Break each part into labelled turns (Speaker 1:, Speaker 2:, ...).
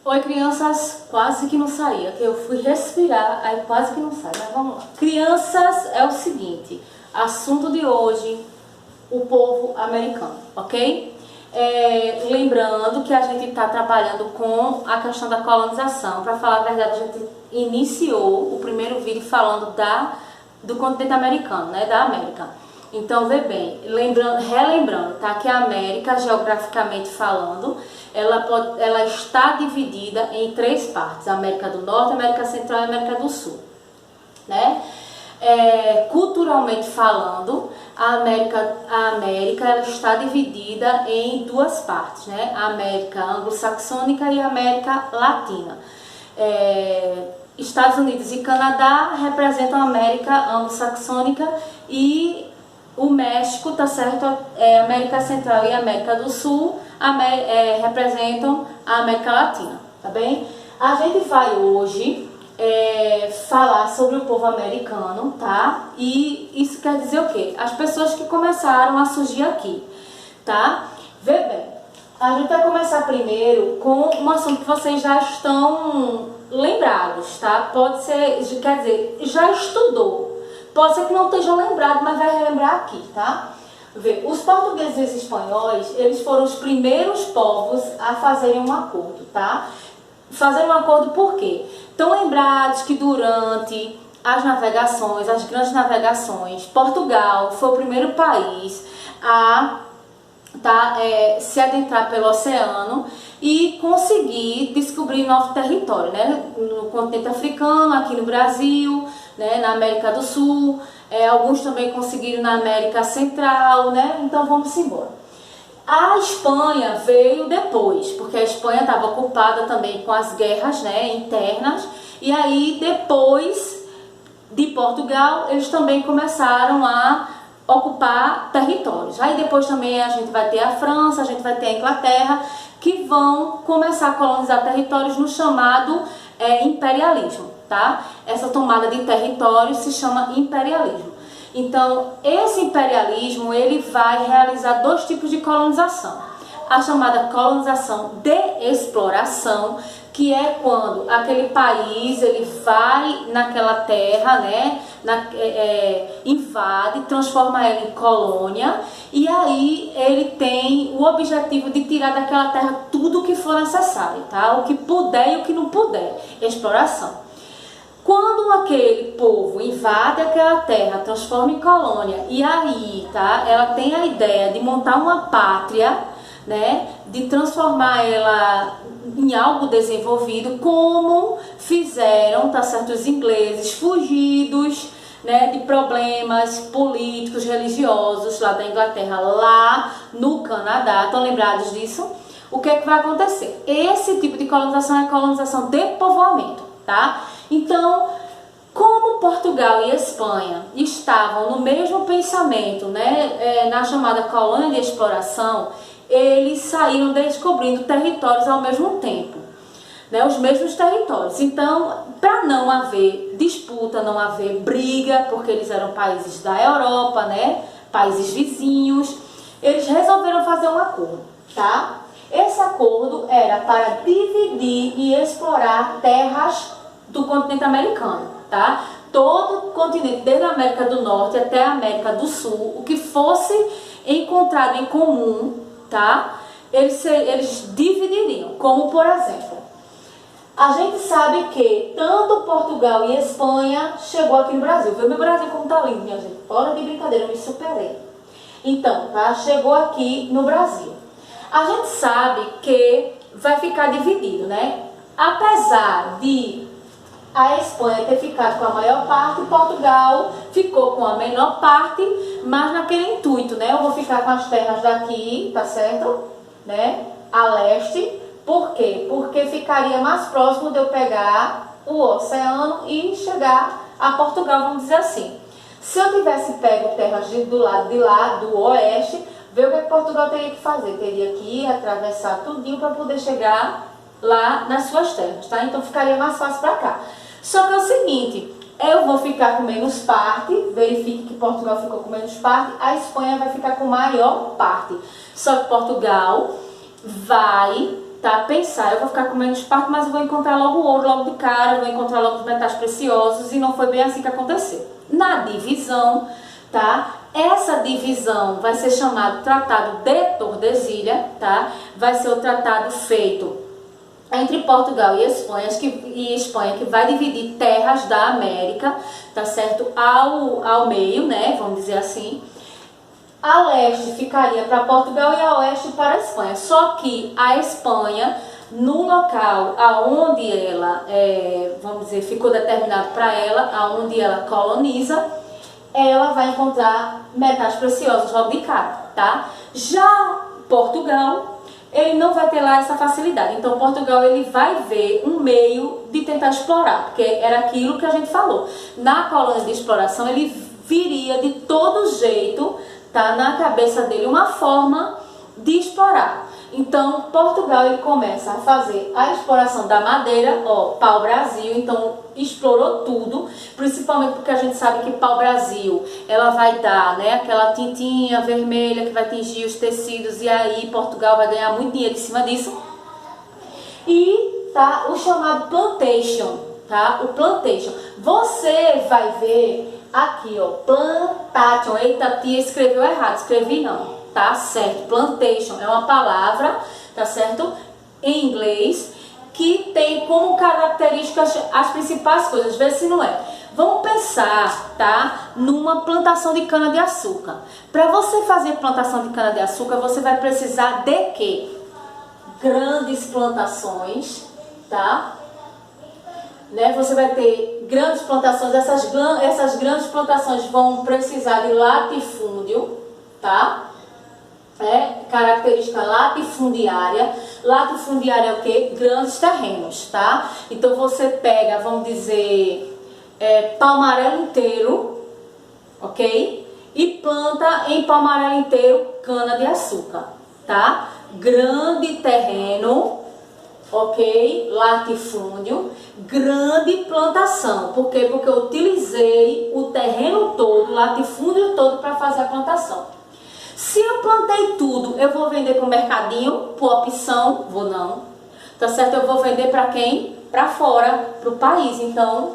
Speaker 1: Oi, crianças, quase que não saía, que eu fui respirar, aí quase que não sai, mas vamos lá. Crianças, é o seguinte, assunto de hoje, o povo americano, ok? Lembrando que a gente está trabalhando com a questão da colonização. Para falar a verdade, a gente iniciou o primeiro vídeo falando do continente americano, né, da América. Então, vê bem, relembrando, tá, que a América, geograficamente falando, ela está dividida em três partes: América do Norte, América Central e América do Sul, né? Culturalmente falando, a América ela está dividida em duas partes, né? A América anglo-saxônica e a América latina. Estados Unidos e Canadá representam a América anglo-saxônica e o México, tá certo? A América Central e a América do Sul representam a América Latina, tá bem? A gente vai hoje falar sobre o povo americano, tá? E isso quer dizer o quê? As pessoas que começaram a surgir aqui, tá? Vê bem, a gente vai começar primeiro com um assunto que vocês já estão lembrados, tá? Pode ser, quer dizer, já estudou. Pode ser que não esteja lembrado, mas vai relembrar aqui, tá? Vê, os portugueses e os espanhóis, eles foram os primeiros povos a fazerem um acordo, tá? Fazer um acordo por quê? Estão lembrados que durante as navegações, as grandes navegações, Portugal foi o primeiro país a se adentrar pelo oceano e conseguir descobrir novo território, né? No continente africano, aqui no Brasil, né? Na América do Sul, alguns também conseguiram na América Central, né? Então vamos embora. A Espanha veio depois, porque a Espanha estava ocupada também com as guerras, né, internas, e aí depois de Portugal eles também começaram a ocupar territórios. Aí depois também a gente vai ter a França, a gente vai ter a Inglaterra, que vão começar a colonizar territórios no chamado imperialismo, tá? Essa tomada de território se chama imperialismo. Então, esse imperialismo, ele vai realizar dois tipos de colonização. A chamada colonização de exploração, que é quando aquele país ele vai naquela terra, né, invade, transforma ela em colônia, e aí ele tem o objetivo de tirar daquela terra tudo o que for necessário, tá? O que puder e o que não puder. Exploração. Quando aquele povo invade aquela terra, transforma em colônia, e aí, tá, ela tem a ideia de montar uma pátria, né, de transformar ela em algo desenvolvido, como fizeram, tá certo, os ingleses fugidos, né, de problemas políticos, religiosos lá da Inglaterra, lá no Canadá. Estão lembrados disso? O que é que vai acontecer? Esse tipo de colonização é colonização de povoamento, tá? Então, como Portugal e Espanha estavam no mesmo pensamento, né, na chamada colônia de exploração, eles saíram descobrindo territórios ao mesmo tempo, né, os mesmos territórios. Então, para não haver disputa, não haver briga, porque eles eram países da Europa, né, países vizinhos, eles resolveram fazer um acordo, tá? Esse acordo era para dividir e explorar terras do continente americano, tá? Todo o continente, desde a América do Norte até a América do Sul, o que fosse encontrado em comum, tá? Eles dividiriam, como por exemplo, a gente sabe que tanto Portugal e Espanha chegou aqui no Brasil. Viu meu Brasil como tá lindo, minha gente? Fora de brincadeira, eu me superei. Então, tá? Chegou aqui no Brasil. A gente sabe que vai ficar dividido, né? Apesar de a Espanha ter ficado com a maior parte, Portugal ficou com a menor parte, mas naquele intuito, né? Eu vou ficar com as terras daqui, tá certo? Né? A leste. Por quê? Porque ficaria mais próximo de eu pegar o oceano e chegar a Portugal, vamos dizer assim. Se eu tivesse pego terras do lado de lá, do oeste, ver o que Portugal teria que fazer. Teria que atravessar tudinho para poder chegar lá nas suas terras, tá? Então ficaria mais fácil para cá. Só que é o seguinte, eu vou ficar com menos parte, verifique que Portugal ficou com menos parte, a Espanha vai ficar com maior parte. Só que Portugal vai tá? Pensar, eu vou ficar com menos parte, mas eu vou encontrar logo o ouro logo de cara, eu vou encontrar logo os metais preciosos, e não foi bem assim que aconteceu. Na divisão, tá? Essa divisão vai ser chamado Tratado de Tordesilhas, tá? Vai ser o tratado feito entre Portugal e Espanha, que vai dividir terras da América, tá certo? Ao meio, né? Vamos dizer assim. A leste ficaria para Portugal e a oeste para a Espanha. Só que a Espanha, no local aonde ela, vamos dizer, ficou determinado para ela, aonde ela coloniza, ela vai encontrar metais preciosos logo de cara, tá? Já Portugal, ele não vai ter lá essa facilidade. Então, Portugal, ele vai ver um meio de tentar explorar, porque era aquilo que a gente falou. Na colônia de exploração, ele viria de todo jeito, tá, na cabeça dele uma forma de explorar. Então, Portugal, ele começa a fazer a exploração da madeira, ó, pau-brasil, então explorou tudo, principalmente porque a gente sabe que pau-brasil, ela vai dar, né, aquela tintinha vermelha que vai tingir os tecidos, e aí Portugal vai ganhar muito dinheiro em cima disso. E, tá, o chamado plantation, tá, o plantation, você vai ver aqui, ó, plantation, eita, tia escreveu errado, escrevi não. Tá certo, plantation é uma palavra, tá certo, em inglês, que tem como características as principais coisas, vê se não é. Vamos pensar, tá, numa plantação de cana-de-açúcar. Para você fazer plantação de cana-de-açúcar, você vai precisar de quê? Grandes plantações, tá? Né? Você vai ter grandes plantações, essas grandes plantações vão precisar de latifúndio, tá? Característica latifundiária. Latifundiária é o que? Grandes terrenos, tá? Então você pega, vamos dizer, palmarelo inteiro, ok? E planta em palmarelo inteiro cana-de-açúcar, tá? Grande terreno, ok? Latifúndio, grande plantação. Por quê? Porque eu utilizei o terreno todo, o latifúndio todo para fazer a plantação. Se eu plantei tudo, eu vou vender para o mercadinho, por opção? Vou não. Tá certo? Eu vou vender para quem? Para fora, para o país. Então,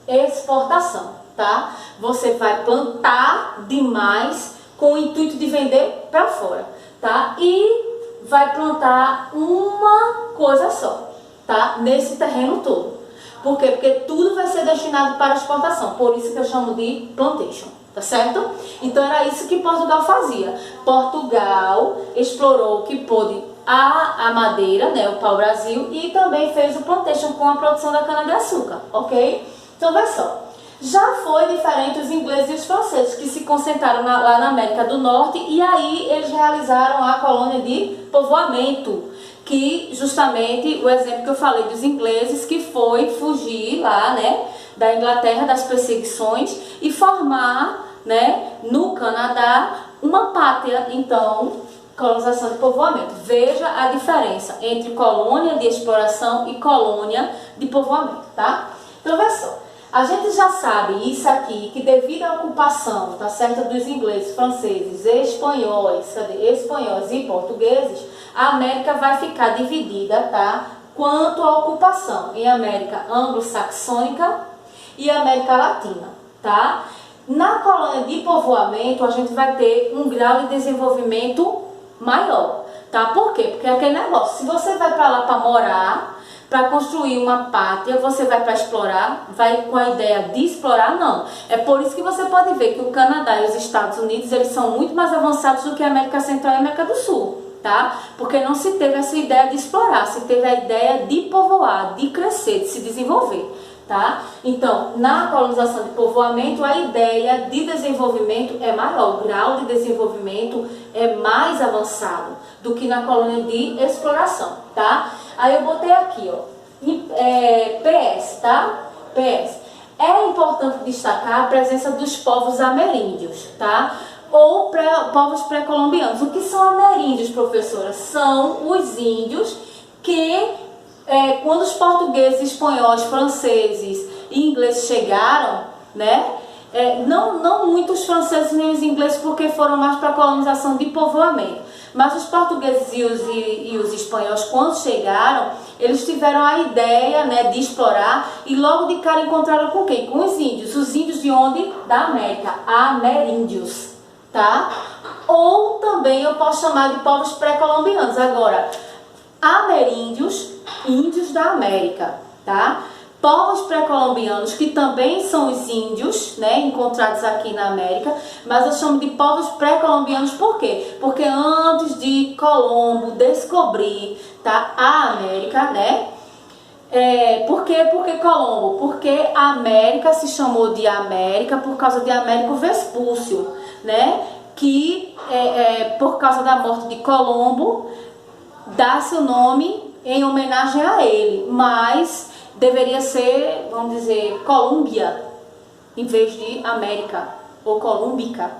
Speaker 1: exportação, tá? Você vai plantar demais com o intuito de vender para fora, tá? E vai plantar uma coisa só, tá? Nesse terreno todo. Por quê? Porque tudo vai ser destinado para exportação. Por isso que eu chamo de plantation. Tá certo? Então era isso que Portugal fazia. Portugal explorou o que pôde a madeira, né, o pau-brasil, e também fez o plantation com a produção da cana-de-açúcar, ok? Então vai só. Já foi diferente os ingleses e os franceses, que se concentraram lá na América do Norte, e aí eles realizaram a colônia de povoamento, que justamente o exemplo que eu falei dos ingleses, que foi fugir lá, né, da Inglaterra, das perseguições, e formar, né, no Canadá, uma pátria. Então, colonização de povoamento. Veja a diferença entre colônia de exploração e colônia de povoamento, tá? Então, veja só. A gente já sabe isso aqui, que devido à ocupação, tá certo, dos ingleses, franceses, espanhóis e portugueses, a América vai ficar dividida, tá? Quanto à ocupação em América anglo-saxônica e América Latina, tá? Na colônia de povoamento, a gente vai ter um grau de desenvolvimento maior, tá? Por quê? Porque é aquele negócio, se você vai para lá para morar, para construir uma pátria, você vai para explorar, vai com a ideia de explorar, não. É por isso que você pode ver que o Canadá e os Estados Unidos, eles são muito mais avançados do que a América Central e a América do Sul, tá? Porque não se teve essa ideia de explorar, se teve a ideia de povoar, de crescer, de se desenvolver, tá? Então, na colonização de povoamento, a ideia de desenvolvimento é maior, o grau de desenvolvimento é mais avançado do que na colônia de exploração, tá? Aí eu botei aqui, ó, PS, tá? PS. É importante destacar a presença dos povos ameríndios, tá? Ou povos pré-colombianos. O que são ameríndios, professora? São os índios que, quando os portugueses, espanhóis, franceses e ingleses chegaram, né? não muitos franceses nem os ingleses, porque foram mais para a colonização de povoamento. Mas os portugueses e os espanhóis, quando chegaram, eles tiveram a ideia, né, de explorar, e logo de cara encontraram com quem? Com os índios. Os índios de onde? Da América, ameríndios, tá? Ou também eu posso chamar de povos pré-colombianos. Agora, ameríndios, índios da América, tá? Povos pré-colombianos, que também são os índios, né, encontrados aqui na América, mas eu chamo de povos pré-colombianos por quê? Porque antes de Colombo descobrir, tá, a América, né? Por que Colombo? Porque a América se chamou de América por causa de Américo Vespúcio, né? Que por causa da morte de Colombo, dá-se o nome em homenagem a ele, mas deveria ser, vamos dizer, Colômbia, em vez de América, ou Colúmbica,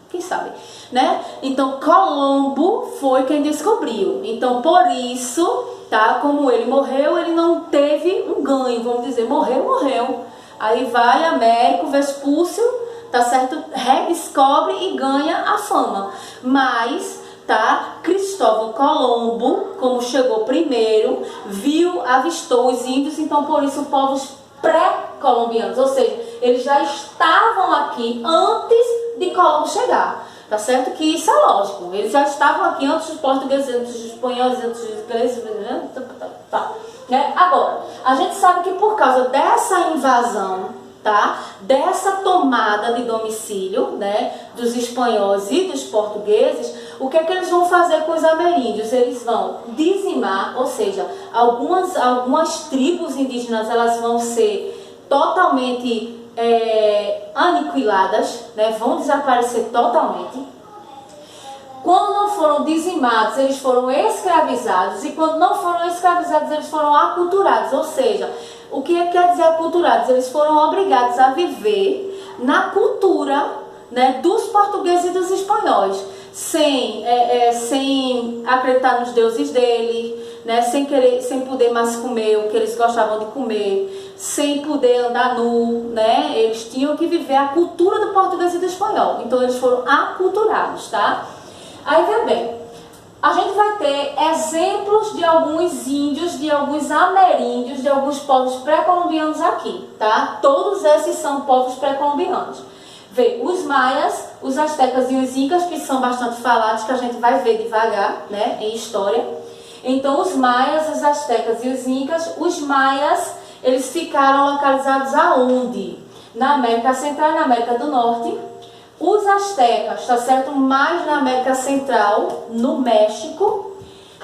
Speaker 1: quem sabe, né? Então, Colombo foi quem descobriu. Então, por isso, tá? Como ele morreu, ele não teve um ganho, vamos dizer, morreu. Aí vai Américo Vespúcio, tá certo? Redescobre e ganha a fama. Mas, tá? Cristóvão Colombo, como chegou primeiro, viu, avistou os índios, então por isso povos pré-colombianos, ou seja, eles já estavam aqui antes de Colombo chegar, tá certo? Que isso é lógico, eles já estavam aqui antes dos portugueses, antes dos espanhóis, antes dos ingleses, tá? Agora, a gente sabe que por causa dessa invasão, tá? Dessa tomada de domicílio, né, dos espanhóis e dos portugueses, o que é que eles vão fazer com os ameríndios? Eles vão dizimar, ou seja, algumas tribos indígenas, elas vão ser totalmente aniquiladas, né, vão desaparecer totalmente. Quando não foram dizimados, eles foram escravizados, e quando não foram escravizados, eles foram aculturados, ou seja, o que quer dizer aculturados? Eles foram obrigados a viver na cultura, né, dos portugueses e dos espanhóis, sem acreditar nos deuses deles, né, sem poder mais comer o que eles gostavam de comer, sem poder andar nu, né, eles tinham que viver a cultura do português e do espanhol, então eles foram aculturados, tá? Aí vem bem, a gente vai ter exemplos de alguns índios, de alguns ameríndios, de alguns povos pré-colombianos aqui, tá? Todos esses são povos pré-colombianos. Vê, os maias, os astecas e os incas, que são bastante falados, que a gente vai ver devagar, né, em história. Então, os maias, os astecas e os incas, os maias, eles ficaram localizados aonde? Na América Central e na América do Norte. Os astecas, tá certo? Mais na América Central, no México,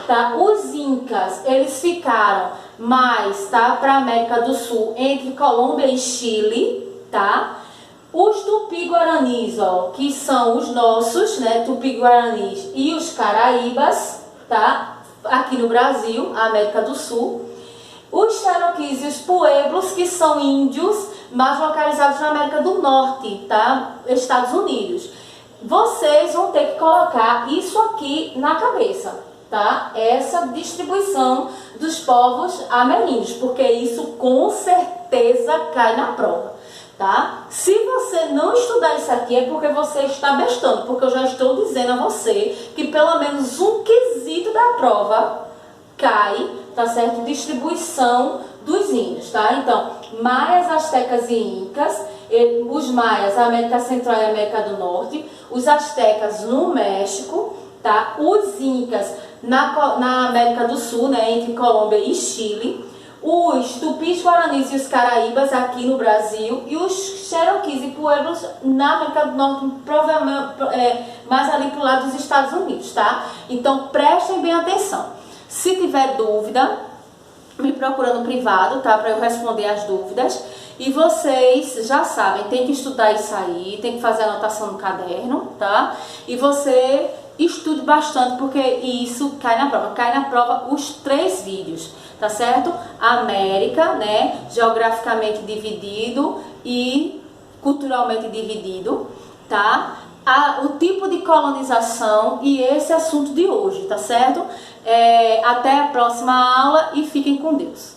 Speaker 1: tá? Os incas, eles ficaram mais, tá, para a América do Sul, entre Colômbia e Chile, tá? Os tupi-guaranis, ó, que são os nossos, né, tupi-guaranis e os caraíbas, tá? Aqui no Brasil, América do Sul. Os cherokees e os pueblos, que são índios, mas localizados na América do Norte, tá? Estados Unidos. Vocês vão ter que colocar isso aqui na cabeça, tá? Essa distribuição dos povos ameríndios, porque isso com certeza cai na prova, tá? Se você não estudar isso aqui é porque você está bestando, porque eu já estou dizendo a você que pelo menos um quesito da prova cai, tá certo? Distribuição dos índios, tá? Então, maias, astecas e incas, os maias, a América Central e a América do Norte, os astecas no México, tá? Os incas na América do Sul, né, entre Colômbia e Chile, os tupis, guaranis e os caraíbas aqui no Brasil, e os cherokees e pueblos na América do Norte, provavelmente mais ali pro lado dos Estados Unidos, tá? Então, prestem bem atenção. Se tiver dúvida, me procura no privado, tá? Para eu responder as dúvidas. E vocês já sabem, tem que estudar isso aí, tem que fazer anotação no caderno, tá? E você estude bastante, porque isso cai na prova. Cai na prova os 3 vídeos, tá certo? América, né? Geograficamente dividido e culturalmente dividido, tá? O tipo de colonização e esse assunto de hoje, tá certo? Até a próxima aula e fiquem com Deus.